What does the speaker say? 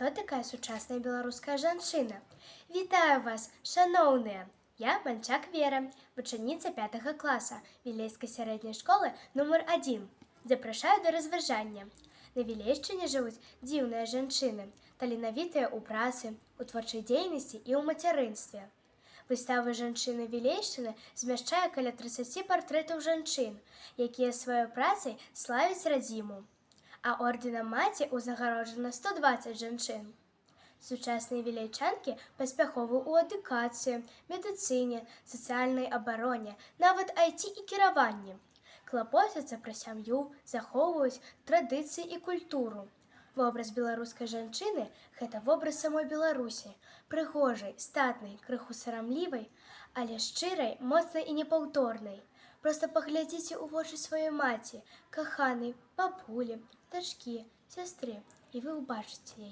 Хто такая сучасная беларуская жанчына? Вітаю вас, шаноўныя! Я Банчак Вера, вучаніца 5 класа Вілейскай сярэдняй школы нумар 1. Запрашаю да разважання. На Вілейшчыне жывуць дзіўныя жанчыны, таленавітыя ў працы, у творчай дзейнасці і ў мацярынстве. Выстава жанчыны Вілейшчыны змяшчае каля 30 партрэтаў жанчын, якія сваёй працай славяць радзіму. А орденам маці ўзнагароджана 120 жанчын. Сучасныя вілейчанкі паспяховы ў адукацыі, медыцыне, сацыяльнай абароне, нават IT і кіраванні. Клапоцяцца пра сям'ю, захоўваюць традыцыі і культуру. Вобраз беларускай жанчыны – гэта вобраз самой Беларусі, прыгожай, статнай, крыху сарамлівай, але шчырай, моцнай і непаўторнай. Проста паглядзіце ў вочы сваёй маці, каханай, бабулі, дачкі, сястры, і вы ўбачыце яе.